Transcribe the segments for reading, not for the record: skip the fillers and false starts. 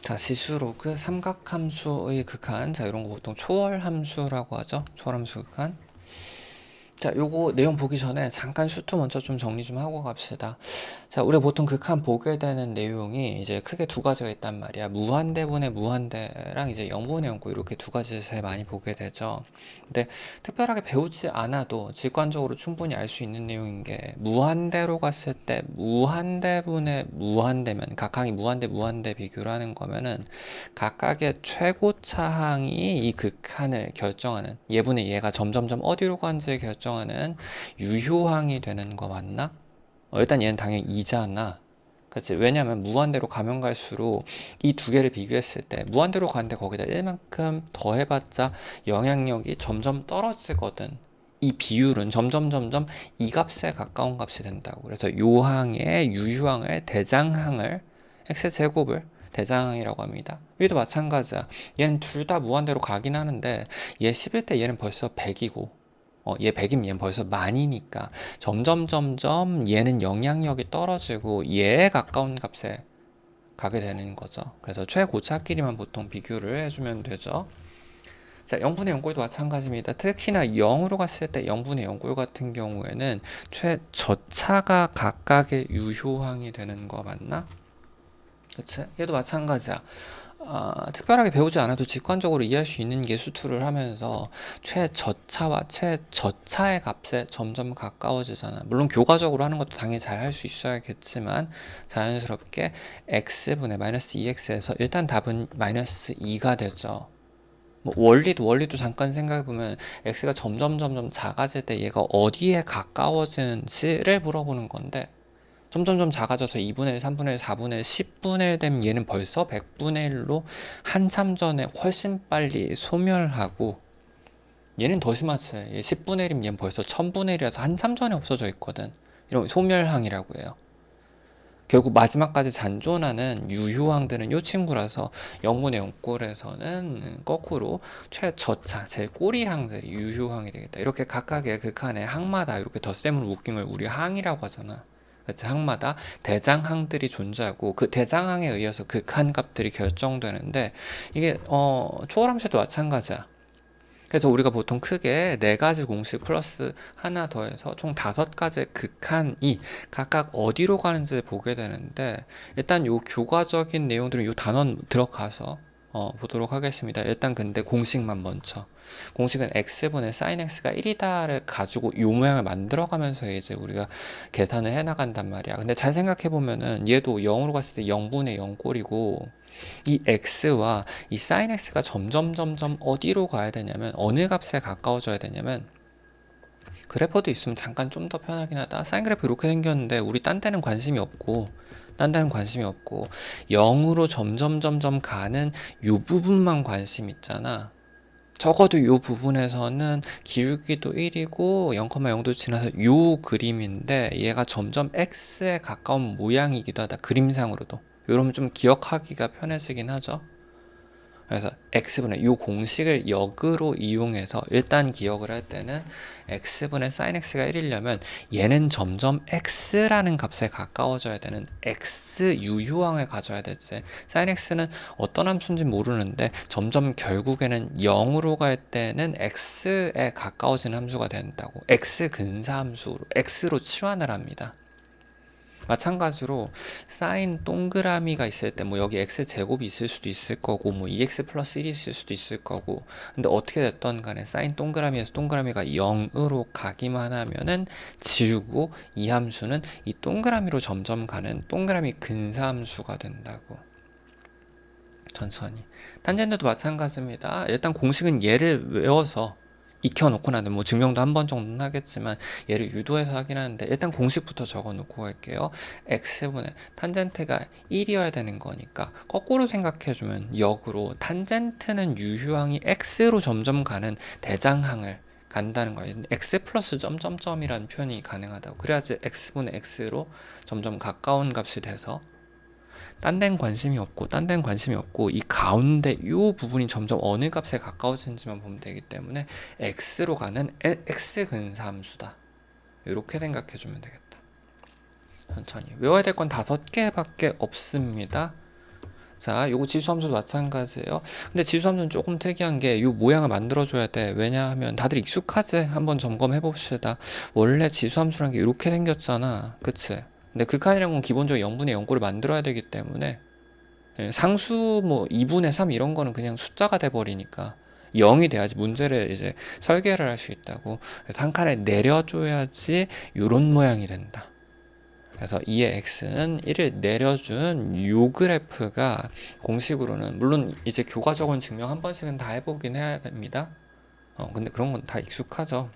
자, 시수로그 삼각함수의 극한. 자, 이런 거 보통 초월함수라고 하죠. 초월함수 극한. 자, 요거 내용 보기 전에 잠깐 수트 먼저 좀 정리 좀 하고 갑시다. 자, 우리가 보통 극한 보게 되는 내용이 이제 크게 두 가지가 있단 말이야. 무한대분의 무한대랑 이제 0분의 0고 이렇게 두 가지를 제일 많이 보게 되죠. 근데 특별하게 배우지 않아도 직관적으로 충분히 알 수 있는 내용인 게 무한대로 갔을 때 무한대분의 무한대면 각항이 무한대 무한대 비교를 하는 거면은 각각의 최고차항이 이 극한을 결정하는 얘분의 얘가 점점점 어디로 가는지 결정하는 유효항이 되는 거 맞나? 일단 얘는 당연히 2잖아. 그치? 왜냐면 무한대로 가면 갈수록 이 두 개를 비교했을 때 무한대로 가는데 거기다 1만큼 더해봤자 영향력이 점점 떨어지거든. 이 비율은 점점 이 값에 가까운 값이 된다고. 그래서 요 항의 유효항을 대장항을 x제곱을 대장항이라고 합니다. 여기도 마찬가지야. 얘는 둘 다 무한대로 가긴 하는데 얘 10일 때 얘는 벌써 100이고 얘 100이면 얘는 벌써 만이니까 점점 얘는 영향력이 떨어지고 얘에 가까운 값에 가게 되는 거죠. 그래서 최고차끼리만 보통 비교를 해주면 되죠. 자, 0분의 0골도 마찬가지입니다. 특히나 0으로 갔을 때 0분의 0골 같은 경우에는 최저차가 각각의 유효항이 되는 거 맞나? 그치? 얘도 마찬가지야. 특별하게 배우지 않아도 직관적으로 이해할 수 있는 게 수투를 하면서 최저차와 최저차의 값에 점점 가까워지잖아. 물론 교과적으로 하는 것도 당연히 잘 할 수 있어야겠지만 자연스럽게 x분의 마이너스 2x에서 일단 답은 마이너스 2가 되죠. 뭐 원리도 잠깐 생각해보면 x가 점점 작아질 때 얘가 어디에 가까워지는지를 물어보는 건데 점점 작아져서 2분의 1, 3분의 1, 4분의 1, 10분의 1 되면 얘는 벌써 100분의 1로 한참 전에 훨씬 빨리 소멸하고 얘는 더 심하지. 10분의 1이면 얘는 벌써 1000분의 1이라서 한참 전에 없어져 있거든. 이런 소멸항이라고 해요. 결국 마지막까지 잔존하는 유효항들은 요 친구라서 0분의 0꼴에서는 거꾸로 최저차, 제일 꼬리항들이 유효항이 되겠다. 이렇게 각각의 극한의 항마다 이렇게 덧셈을 묶인 걸 우리 항이라고 하잖아. 그치? 항마다 대장항들이 존재하고 그 대장항에 의해서 극한 값들이 결정되는데 이게 초월함수도 마찬가지야. 그래서 우리가 보통 크게 4가지 공식 플러스 하나 더해서 총 5가지의 극한이 각각 어디로 가는지 보게 되는데 일단 요 교과적인 내용들은 요 단원 들어가서 보도록 하겠습니다. 일단 근데 공식만 먼저. 공식은 x분의 sin x가 1이다를 가지고 요 모양을 만들어가면서 이제 우리가 계산을 해나간단 말이야. 근데 잘 생각해보면은 얘도 0으로 갔을 때 0분의 0꼴이고 이 x와 이 sin x가 점점 어디로 가야 되냐면 어느 값에 가까워져야 되냐면 그래퍼도 있으면 잠깐 좀 더 편하긴 하다. 사인 그래프 이렇게 생겼는데 우리 딴 데는 관심이 없고 0으로 점점 가는 요 부분만 관심 있잖아. 적어도 요 부분에서는 기울기도 1이고 0,0도 지나서 요 그림인데 얘가 점점 x에 가까운 모양이기도 하다. 그림상으로도. 이러면 좀 기억하기가 편해지긴 하죠. 그래서 x분의 이 공식을 역으로 이용해서 일단 기억을 할 때는 x분의 sin x가 1이려면 얘는 점점 x라는 값에 가까워져야 되는 x 유효항을 가져야 되지. sin x는 어떤 함수인지 모르는데 점점 결국에는 0으로 갈 때는 x에 가까워지는 함수가 된다고. x 근사함수로 x로 치환을 합니다. 마찬가지로 사인 동그라미가 있을 때 뭐 여기 x제곱이 있을 수도 있을 거고 뭐 2x 플러스 1이 있을 수도 있을 거고 근데 어떻게 됐던 간에 사인 동그라미에서 동그라미가 0으로 가기만 하면은 지우고 이 함수는 이 동그라미로 점점 가는 동그라미 근사함수가 된다고. 천천히. 탄젠트도 마찬가지입니다. 일단 공식은 얘를 외워서 익혀놓고 나는 뭐 증명도 한 번 정도는 하겠지만 얘를 유도해서 하긴 하는데 일단 공식부터 적어놓고 갈게요. x분의 탄젠트가 1이어야 되는 거니까 거꾸로 생각해주면 역으로 탄젠트는 유효항이 x로 점점 가는 대장항을 간다는 거예요. x 플러스 점점점이라는 표현이 가능하다고. 그래야지 x분의 x로 점점 가까운 값이 돼서 딴 데는 관심이 없고 이 가운데 이 부분이 점점 어느 값에 가까워지는지만 보면 되기 때문에 x로 가는 x 근사함수다. 이렇게 생각해 주면 되겠다. 천천히 외워야 될 건 5개밖에 없습니다. 자, 요거 지수함수도 마찬가지예요. 근데 지수함수는 조금 특이한 게 요 모양을 만들어줘야 돼. 왜냐하면 다들 익숙하지? 한번 점검해 봅시다. 원래 지수함수라는 게 이렇게 생겼잖아. 그치? 근데 극한이라는 건 기본적으로 0분의 0꼴을 만들어야 되기 때문에 상수 뭐 2분의 3 이런 거는 그냥 숫자가 돼 버리니까 0이 돼야지 문제를 이제 설계를 할 수 있다고. 그래서 한 칸에 내려줘야지 요런 모양이 된다. 그래서 2의 x는 1을 내려준 요 그래프가 공식으로는 물론 이제 교과적인 증명 한 번씩은 다 해보긴 해야 됩니다. 근데 그런 건 다 익숙하죠.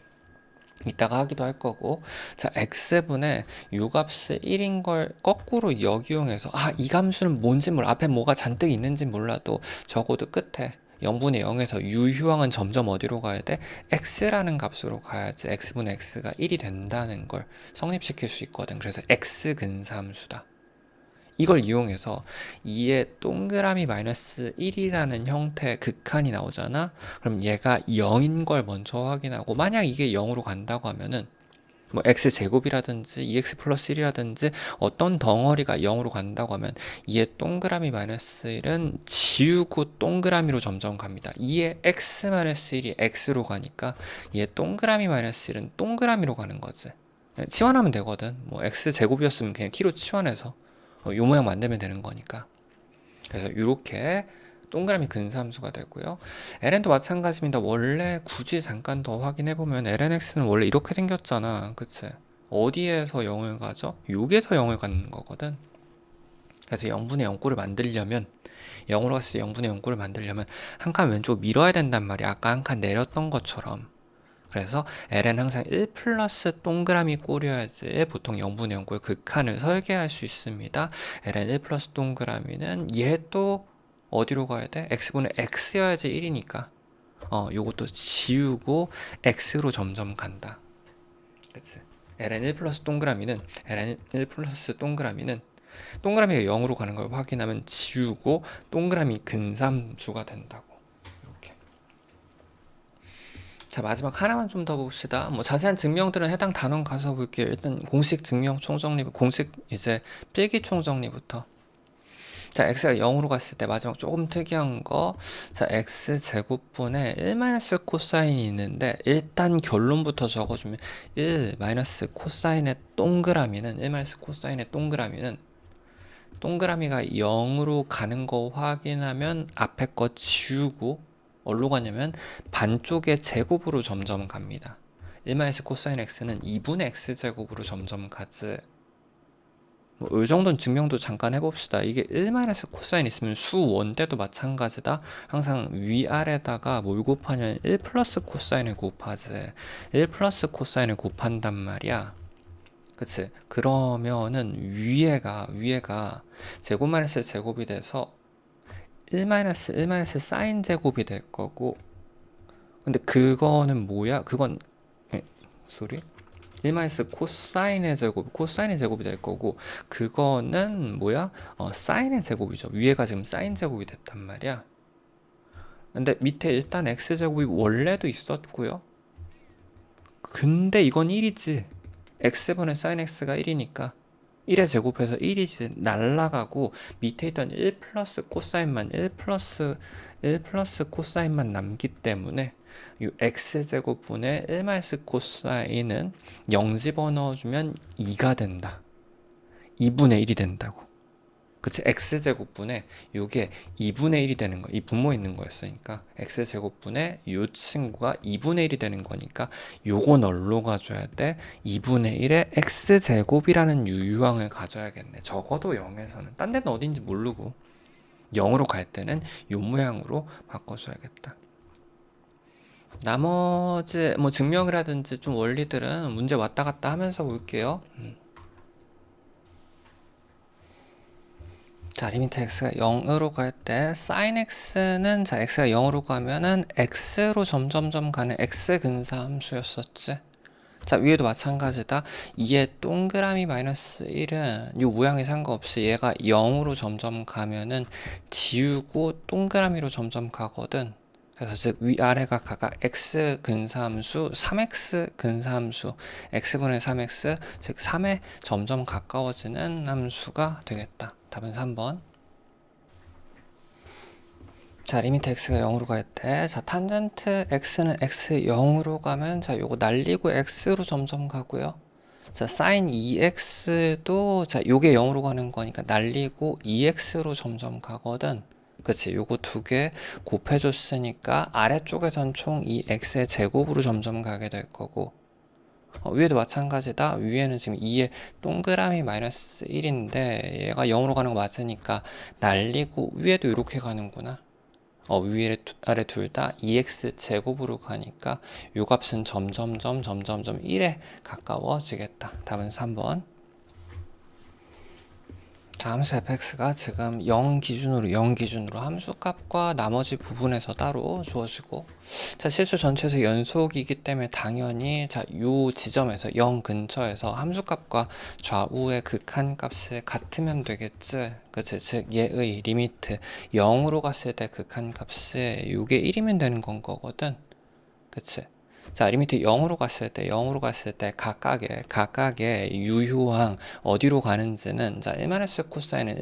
이따가 하기도 할 거고. 자, x분의 요 값이 1인 걸 거꾸로 역이용해서 이 감수는 뭔지 몰라. 앞에 뭐가 잔뜩 있는지 몰라도 적어도 끝에 0분의 0에서 유효항은 점점 어디로 가야 돼? x라는 값으로 가야지 x분의 x가 1이 된다는 걸 성립시킬 수 있거든. 그래서 x 근사함수다. 이걸 이용해서 2의 동그라미 마이너스 1이라는 형태의 극한이 나오잖아. 그럼 얘가 0인 걸 먼저 확인하고, 만약 이게 0으로 간다고 하면은 뭐 x제곱이라든지 2x 플러스 1이라든지 어떤 덩어리가 0으로 간다고 하면 2의 동그라미 마이너스 1은 지우고 동그라미로 점점 갑니다. 2의 x 마이너스 1이 x로 가니까 2의 동그라미 마이너스 1은 동그라미로 가는 거지. 치환하면 되거든. 뭐 x제곱이었으면 그냥 t로 치환해서 요 모양 만들면 되는 거니까. 그래서 이렇게 동그라미 근사함수가 되고요. ln도 마찬가지입니다. 원래 굳이 잠깐 더 확인해 보면 lnx는 원래 이렇게 생겼잖아. 그치? 어디에서 0을 가죠? 여기에서 0을 갖는 거거든. 그래서 0분의 0꼴을 만들려면 0으로 갔을 때 0분의 0꼴을 만들려면 한 칸 왼쪽 밀어야 된단 말이야. 아까 한 칸 내렸던 것처럼. 그래서 ln 항상 1 플러스 동그라미 꼬려야지 보통 0분의 0꼴 극한을 설계할 수 있습니다. ln 1 플러스 동그라미는 얘도 어디로 가야 돼? x분의 x여야지 1이니까 요것도 지우고 x로 점점 간다. 그치? ln 1 플러스 동그라미는 동그라미가 0으로 가는 걸 확인하면 지우고 동그라미 근삼수가 된다고. 이렇게. 자, 마지막 하나만 좀 더 봅시다. 뭐 자세한 증명들은 해당 단원 가서 볼게요. 일단 공식 증명 총정리, 공식 이제 필기 총정리부터. 자, x가 0으로 갔을 때 마지막 조금 특이한 거. 자, x제곱분에 1 마이너스 코사인이 있는데 일단 결론부터 적어주면 1 마이너스 코사인의 동그라미는 1 마이너스 코사인의 동그라미는 동그라미가 0으로 가는 거 확인하면 앞에 거 지우고 어디로 가냐면 반쪽의 제곱으로 점점 갑니다. 1 마이너스 코사인 x는 2분의 x제곱으로 점점 가지. 이 정도는 증명도 잠깐 해봅시다. 이게 1 마이너스 코사인 있으면 수원 때도 마찬가지다. 항상 위아래다가 뭘 곱하냐면 1 플러스 코사인을 곱하지. 1 플러스 코사인을 곱한단 말이야. 그치? 그러면은 위에가 제곱 마이너스 제곱이 돼서 1 마이너스 사인 제곱이 될 거고, 근데 그거는 뭐야? 그건 1 마이너스 코사인의 제곱이 될 거고, 그거는 뭐야? 사인의 제곱이죠. 위에가 지금 사인 제곱이 됐단 말이야. 근데 밑에 일단 x제곱이 원래도 있었고요. 근데 이건 1이지. x분의 sin x가 1이니까 1의 제곱해서 1이지 날라가고 밑에 있던 1 플러스 코사인만 1 플러스 코사인만 남기 때문에 이 x제곱분의 1 마이너스 코사인은 0 집어넣어주면 2가 된다. 2분의 1이 된다고. 그치? x제곱분에 요게 2분의 1이 되는 거, 이 분모 있는 거였으니까 x제곱분에 요 친구가 2분의 1이 되는 거니까 요건 얼로 가져야 돼? 2분의 1의 x제곱이라는 유효항을 가져야겠네. 적어도 0에서는. 딴 데는 어딘지 모르고 0으로 갈 때는 요 모양으로 바꿔줘야겠다. 나머지 뭐 증명이라든지 좀 원리들은 문제 왔다 갔다 하면서 볼게요. 자, 리미트 x가 0으로 갈 때 sin x는 자, x가 0으로 가면은 x로 점점점 가는 x 근사 함수였었지. 자, 위에도 마찬가지다. 2의 동그라미 마이너스 1은 이 모양에 상관없이 얘가 0으로 점점 가면은 지우고 동그라미로 점점 가거든. 그래서 즉 위아래가 각각 x 근사함수, 3x 근사함수, x분의 3x, 즉 3에 점점 가까워지는 함수가 되겠다. 답은 3번. 자, 리미트 x가 0으로 갈 때, 자, 탄젠트 x는 x 0으로 가면, 자, 요거 날리고 x로 점점 가고요. 자, sin 2x도, 자, 요게 0으로 가는 거니까 날리고 2x로 점점 가거든. 그치? 요거 두 개 곱해줬으니까 아래쪽에선 총 이 x의 제곱으로 점점 가게 될 거고, 위에도 마찬가지다. 위에는 지금 2의 동그라미 마이너스 1인데 얘가 0으로 가는 거 맞으니까 날리고 위에도 이렇게 가는구나. 위에 아래 둘 다 2x 제곱으로 가니까 요 값은 점점점 1에 가까워지겠다. 답은 3번. 자, 함수 fx가 지금 0 기준으로 함수값과 나머지 부분에서 따로 주어지고, 자, 실수 전체에서 연속이기 때문에 당연히, 자, 요 지점에서 0 근처에서 함수값과 좌우의 극한값이 같으면 되겠지. 그치? 즉 얘의 리미트 0으로 갔을 때 극한값이 요게 1이면 되는 건 거거든. 그치? 자, 리미트 0으로 갔을 때 각각의 유효항 어디로 가는지는, 자, 1 코사인은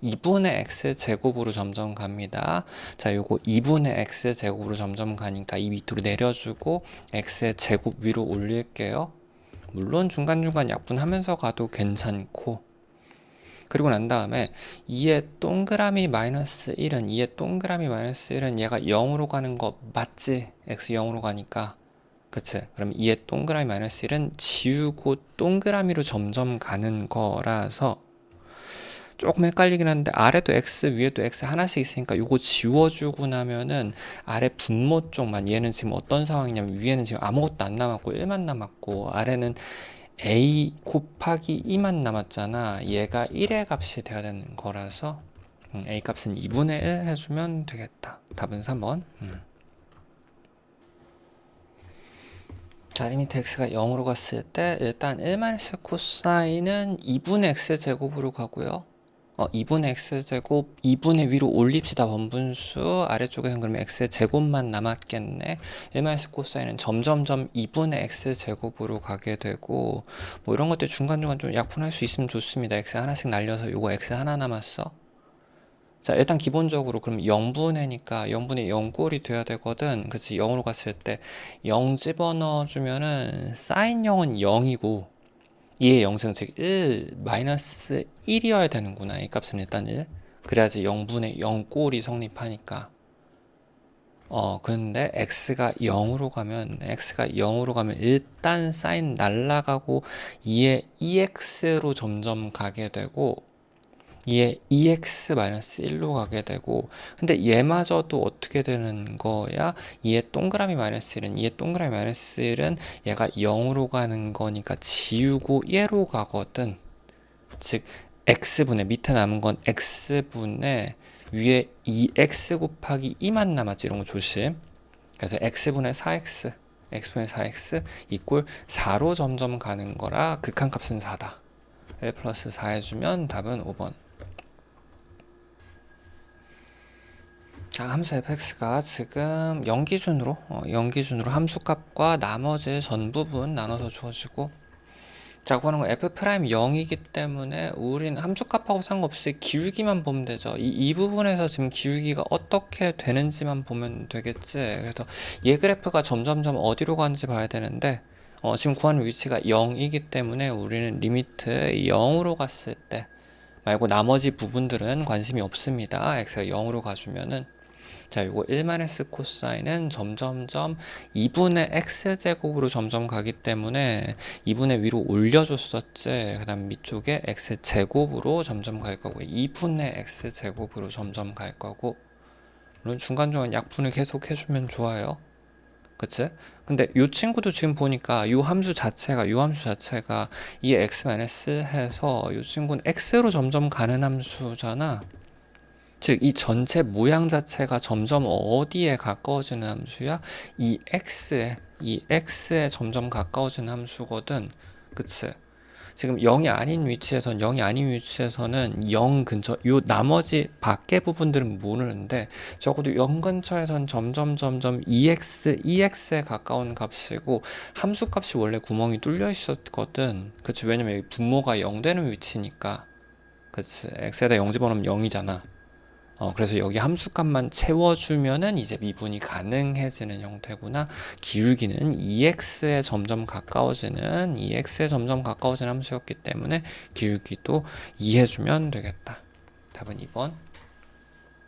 2분의 x 제곱으로 점점 갑니다. 자, 요거 2분의 x 제곱으로 점점 가니까 이 밑으로 내려주고 x의 제곱 위로 올릴게요. 물론 중간중간 약분하면서 가도 괜찮고, 그리고 난 다음에 2의 동그라미 마이너스 1은 얘가 0으로 가는 거 맞지? x 0으로 가니까. 그치? 그럼 2의 동그라미 마이너스 1은 지우고 동그라미로 점점 가는 거라서 조금 헷갈리긴 한데, 아래도 x 위에도 x 하나씩 있으니까 요거 지워주고 나면은 아래 분모 쪽만, 얘는 지금 어떤 상황이냐면 위에는 지금 아무것도 안 남았고 1만 남았고 아래는 a 곱하기 2만 남았잖아. 얘가 1의 값이 돼야 되는 거라서 a 값은 2분의 1 해주면 되겠다. 답은 3번. 자, 리미트 x가 0으로 갔을 때 일단 1 코사인은 2분의 x제곱으로 가고요. 2분의 x제곱 2분의 위로 올립시다. 번분수 아래쪽에는 그러면 x제곱만 남았겠네. 1 코사인은 점점점 2분의 x제곱으로 가게 되고, 뭐 이런 것들 중간중간 좀 약분할 수 있으면 좋습니다. x 하나씩 날려서 요거 x 하나 남았어. 자, 일단 기본적으로 그럼 0분의니까 0분의 0꼴이 돼야 되거든. 그치? 0으로 갔을 때 0 집어넣어 주면은 sin 0은 0이고 2의 영승, 즉 1 마이너스 1이어야 되는구나. 이 값은 일단 1. 그래야지 0분의 0꼴이 성립하니까. 근데 x가 0으로 가면 일단 사인 날라가고 2의 2x로 점점 가게 되고 2의 2x-1로 가게 되고, 근데 얘마저도 어떻게 되는 거야? 2의 동그라미 마이너스 1은 얘가 0으로 가는 거니까 지우고 얘로 가거든. 즉 x분의, 밑에 남은 건 x분의 위에 2x 곱하기 2만 남았지. 이런 거 조심. 그래서 x분의 4x 이꼴 4로 점점 가는 거라 극한값은 4다. 1 플러스 4 해주면 답은 5번. 자, 함수 fx가 지금 0 기준으로 함수값과 나머지 전 부분 나눠서 주어지고, 자, 구하는 건 f'0이기 때문에 우린 함수값하고 상관없이 기울기만 보면 되죠. 이 부분에서 지금 기울기가 어떻게 되는지만 보면 되겠지. 그래서 얘 그래프가 점점점 어디로 가는지 봐야 되는데, 지금 구하는 위치가 0이기 때문에 우리는 리미트 0으로 갔을 때 말고 나머지 부분들은 관심이 없습니다. x가 0으로 가주면은, 자, 요거 1 코사인은 점점점 2분의 x제곱으로 점점 가기 때문에 2분의 위로 올려줬었지. 그 다음 밑쪽에 x제곱으로 점점 갈 거고 2분의 x제곱으로 점점 갈 거고, 물론 중간중간 약분을 계속 해주면 좋아요. 그치? 근데 요 친구도 지금 보니까 요 함수 자체가 이 x 해서 요 친구는 x로 점점 가는 함수잖아. 즉, 이 전체 모양 자체가 점점 어디에 가까워지는 함수야? 이 x에 점점 가까워지는 함수거든. 그치? 지금 0이 아닌 위치에서는 0 근처, 요 나머지 밖의 부분들은 모르는데, 적어도 0 근처에선 점점 2x에 가까운 값이고, 함수 값이 원래 구멍이 뚫려 있었거든. 그치? 왜냐면 여기 분모가 0 되는 위치니까. 그치? x에다 0 집어넣으면 0이잖아. 그래서 여기 함수값만 채워주면은 이제 미분이 가능해지는 형태구나. 기울기는 2x에 점점 가까워지는 함수였기 때문에 기울기도 이해주면 되겠다. 답은 2번.